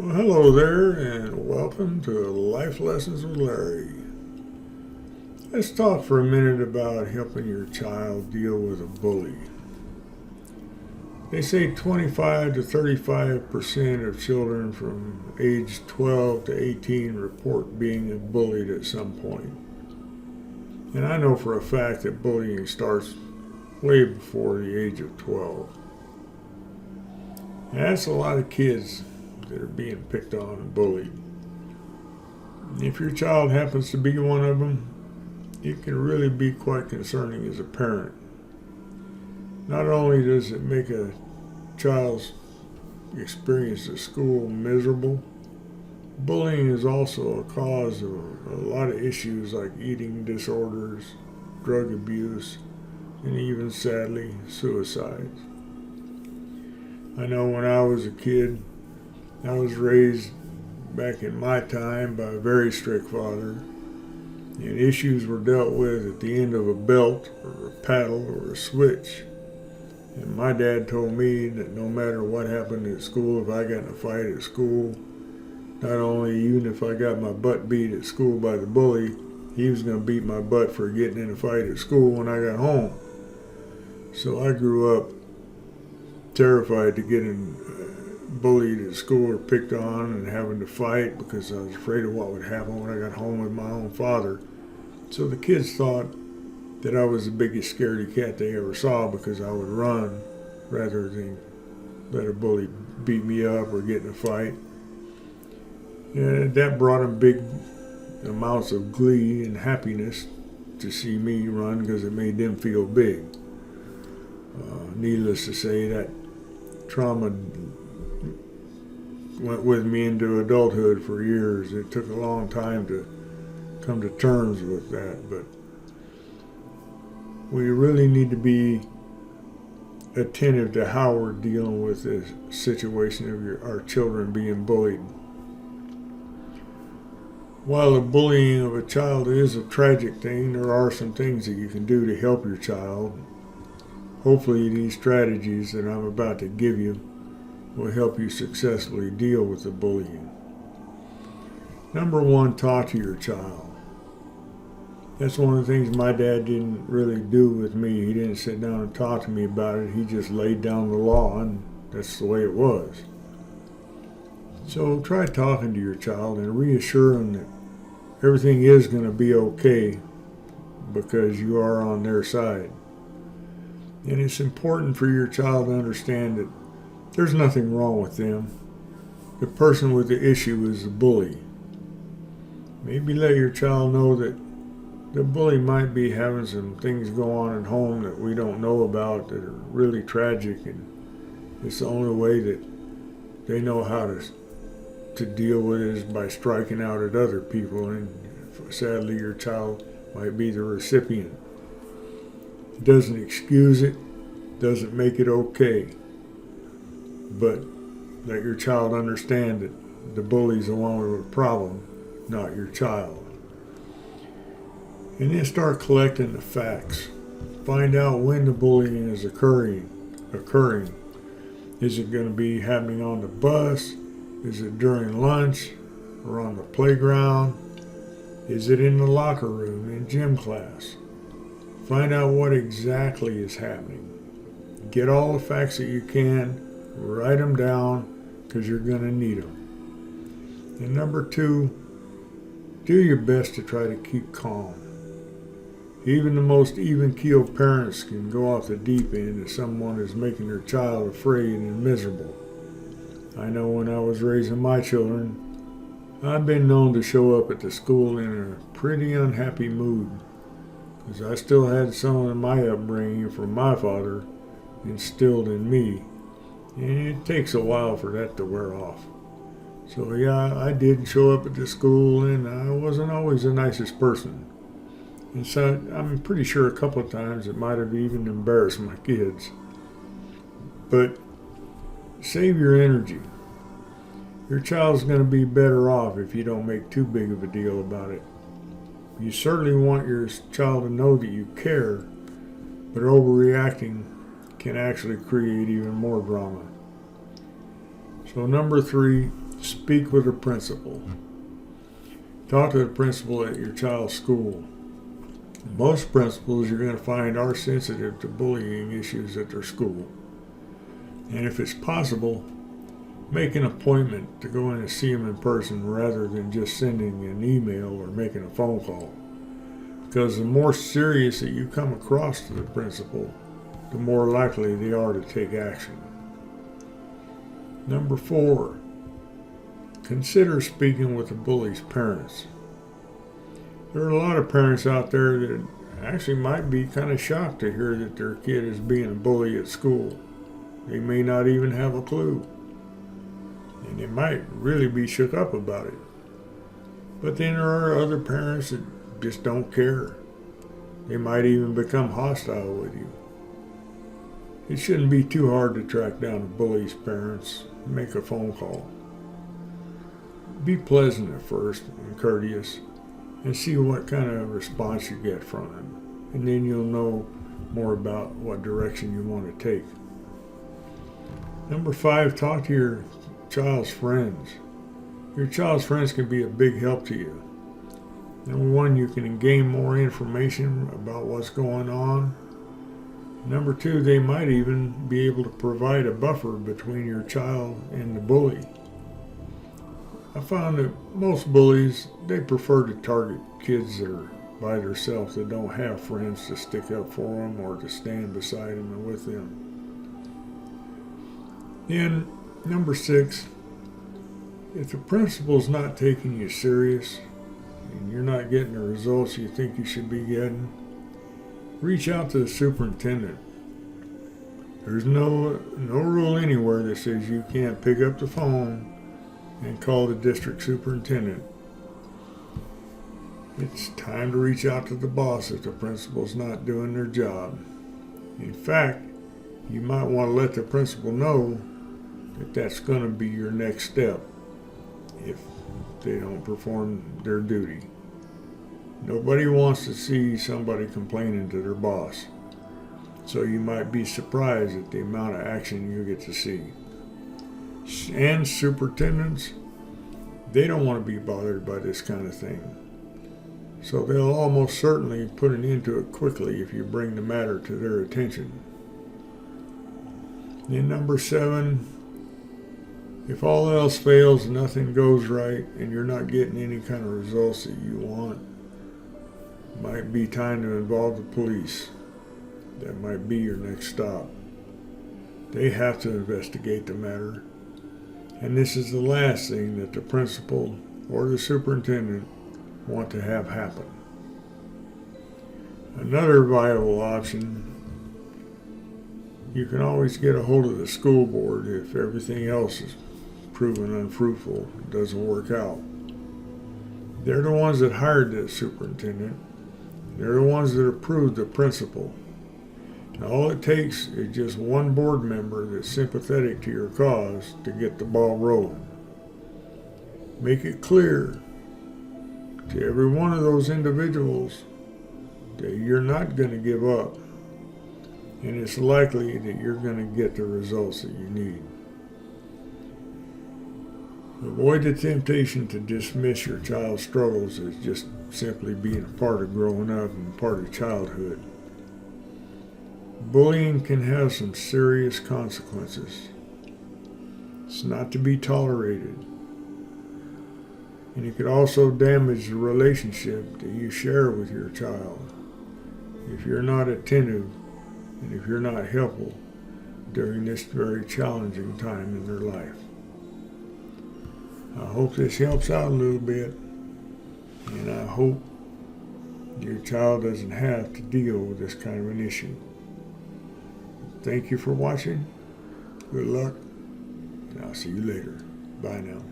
Well, hello there, and welcome to Life Lessons with Larry. Let's talk for a minute about helping your child deal with a bully. They say 25 to 35% of children from age 12 to 18 report being bullied at some point. And I know for a fact that bullying starts way before the age of 12. And that's a lot of kids that are being picked on and bullied. If your child happens to be one of them, it can really be quite concerning as a parent. Not only does it make a child's experience at school miserable, bullying is also a cause of a lot of issues like eating disorders, drug abuse, and even sadly, suicides. I know when I was a kid, I was raised back in my time by a very strict father, and issues were dealt with at the end of a belt or a paddle or a switch. And my dad told me that no matter what happened at school, if I got in a fight at school, not only even if I got my butt beat at school by the bully, he was going to beat my butt for getting in a fight at school when I got home. So I grew up terrified to get bullied at school or picked on and having to fight because I was afraid of what would happen when I got home with my own father. So the kids thought that I was the biggest scaredy cat they ever saw because I would run rather than let a bully beat me up or get in a fight. And that brought them big amounts of glee and happiness to see me run because it made them feel big. Needless to say, that trauma went with me into adulthood for years. It took a long time to come to terms with that, but we really need to be attentive to how we're dealing with this situation of our children being bullied. While the bullying of a child is a tragic thing, there are some things that you can do to help your child. Hopefully these strategies that I'm about to give you will help you successfully deal with the bullying. Number one, talk to your child. That's one of the things my dad didn't really do with me. He didn't sit down and talk to me about it. He just laid down the law, and that's the way it was. So try talking to your child and reassure them that everything is going to be okay because you are on their side. And it's important for your child to understand that there's nothing wrong with them. The person with the issue is the bully. Maybe let your child know that the bully might be having some things go on at home that we don't know about that are really tragic, and it's the only way that they know how to deal with it is by striking out at other people, and sadly your child might be the recipient. It doesn't excuse it, doesn't make it okay, but let your child understand that the bully's the one with a problem, not your child. And then start collecting the facts. Find out when the bullying is occurring. Is it going to be happening on the bus? Is it during lunch or on the playground? Is it in the locker room, in gym class? Find out what exactly is happening. Get all the facts that you can, write them down because you're going to need them. And number two, do your best to try to keep calm. Even the most even-keeled parents can go off the deep end if someone is making their child afraid and miserable. I know when I was raising my children, I've been known to show up at the school in a pretty unhappy mood because I still had some of my upbringing from my father instilled in me, and it takes a while for that to wear off. So yeah, I did show up at the school, and I wasn't always the nicest person. And so I'm pretty sure a couple of times it might have even embarrassed my kids. But save your energy. Your child's going to be better off if you don't make too big of a deal about it. You certainly want your child to know that you care, but overreacting can actually create even more drama. So number three, Speak with a principal. Talk to the principal at your child's school. Most principals you're going to find are sensitive to bullying issues at their school. And if it's possible, make an appointment to go in and see them in person rather than just sending an email or making a phone call. Because the more serious that you come across to the principal, the more likely they are to take action. Number 4, consider speaking with the bully's parents. There are a lot of parents out there that actually might be kind of shocked to hear that their kid is being a bully at school. They may not even have a clue. And they might really be shook up about it. But then there are other parents that just don't care. They might even become hostile with you. It shouldn't be too hard to track down a bully's parents and make a phone call. Be pleasant at first and courteous, and see what kind of response you get from them. And then you'll know more about what direction you want to take. Number 5, talk to your child's friends. Your child's friends can be a big help to you. Number 1, you can gain more information about what's going on. Number 2, they might even be able to provide a buffer between your child and the bully. I found that most bullies, they prefer to target kids that are by themselves, that don't have friends to stick up for them or to stand beside them and with them. And number 6, if the principal's not taking you serious and you're not getting the results you think you should be getting, reach out to the superintendent. There's no rule anywhere that says you can't pick up the phone and call the district superintendent. It's time to reach out to the boss if the principal's not doing their job. In fact, you might want to let the principal know that that's going to be your next step if they don't perform their duty. Nobody wants to see somebody complaining to their boss, so you might be surprised at the amount of action you get to see. And superintendents, they don't want to be bothered by this kind of thing. So they'll almost certainly put an end to it quickly if you bring the matter to their attention. And number 7, if all else fails and nothing goes right and you're not getting any kind of results that you want, it might be time to involve the police. That might be your next stop. They have to investigate the matter. And this is the last thing that the principal or the superintendent want to have happen. Another viable option, you can always get a hold of the school board if everything else is proven unfruitful, doesn't work out. They're the ones that hired the superintendent. They're the ones that approved the principal. And all it takes is just one board member that's sympathetic to your cause to get the ball rolling. Make it clear to every one of those individuals that you're not going to give up, and it's likely that you're going to get the results that you need. Avoid the temptation to dismiss your child's struggles as just simply being a part of growing up and part of childhood. Bullying can have some serious consequences. It's not to be tolerated. And it could also damage the relationship that you share with your child if you're not attentive and if you're not helpful during this very challenging time in their life. I hope this helps out a little bit, and I hope your child doesn't have to deal with this kind of an issue. Thank you for watching. Good luck, and I'll see you later. Bye now.